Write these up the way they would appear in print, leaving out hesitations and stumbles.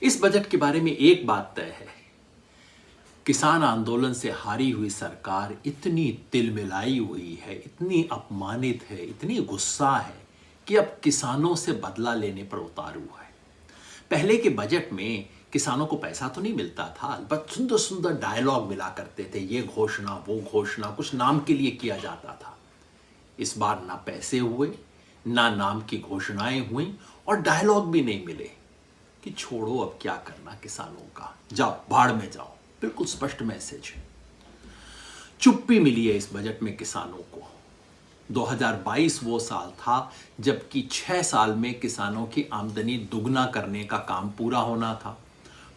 इस बजट के बारे में एक बात तय है, किसान आंदोलन से हारी हुई सरकार इतनी तिलमिलाई हुई है, इतनी अपमानित है, इतनी गुस्सा है कि अब किसानों से बदला लेने पर उतारू है। पहले के बजट में किसानों को पैसा तो नहीं मिलता था, बस सुंदर सुंदर डायलॉग मिला करते थे, ये घोषणा वो घोषणा, कुछ नाम के लिए किया जाता था। इस बार ना पैसे हुए, ना नाम की घोषणाएं हुई और डायलॉग भी नहीं मिले कि छोड़ो अब क्या करना किसानों का, जाओ भाड़ में जाओ। बिल्कुल स्पष्ट मैसेज है। चुप्पी मिली है इस बजट में किसानों को। 2022 वो साल था जबकि 6 साल में किसानों की आमदनी दुगना करने का काम पूरा होना था।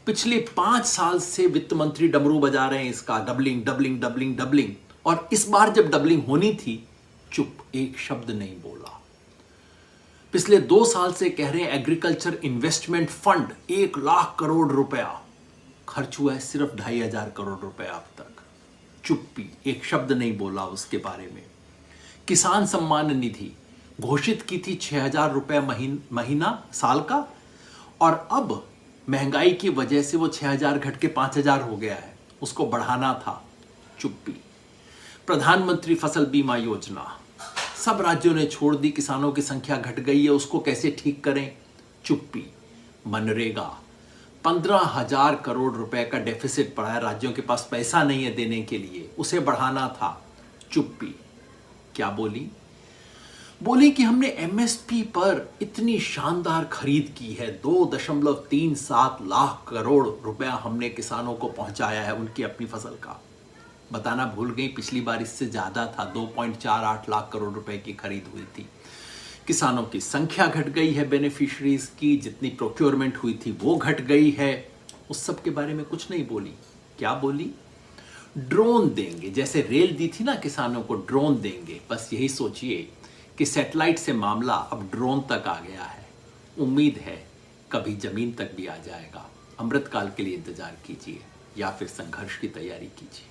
पिछले 5 साल से वित्त मंत्री डमरू बजा रहे हैं इसका, डबलिंग डबलिंग डबलिंग डबलिंग, और इस बार जब डबलिंग होनी थी, चुप, एक शब्द नहीं बोला। पिछले 2 साल से कह रहे हैं agriculture investment fund 1 lakh crore रुपया, खर्च हुआ है सिर्फ 2,500 करोड़ रुपए अब तक। चुप्पी, एक शब्द नहीं बोला उसके बारे में। किसान सम्मान निधि घोषित की थी 6,000 रुपए महीना साल का, और अब महंगाई की वजह से वो 6,000 घट के 5,000 हो गया है, उसको बढ़ाना था। चुप्पी। प्रधानमंत्री फसल बीमा योजना सब राज्यों ने छोड़ दी, किसानों की संख्या घट गई है, उसको कैसे ठीक करें। चुप्पी। मनरेगा 15,000 करोड़ रुपए का डेफिसिट पड़ा है, राज्यों के पास पैसा नहीं है देने के लिए, उसे बढ़ाना था। चुप्पी। क्या बोली? बोली कि हमने एमएसपी पर इतनी शानदार खरीद की है, 2.37 लाख करोड़ रुपया हमने किसानों को पहुंचाया है उनकी अपनी फसल का। बताना भूल गई, पिछली बार इससे ज्यादा था, 2.48 लाख करोड़ रुपए की खरीद हुई थी। किसानों की संख्या घट गई है, बेनिफिशरीज की जितनी प्रोक्योरमेंट हुई थी वो घट गई है। उस सब के बारे में कुछ नहीं बोली। क्या बोली? ड्रोन देंगे, जैसे रेल दी थी ना किसानों को, ड्रोन देंगे। बस यही सोचिए कि सैटेलाइट से मामला अब ड्रोन तक आ गया है। उम्मीद है कभी जमीन तक भी आ जाएगा। अमृतकाल के लिए इंतजार कीजिए या फिर संघर्ष की तैयारी कीजिए।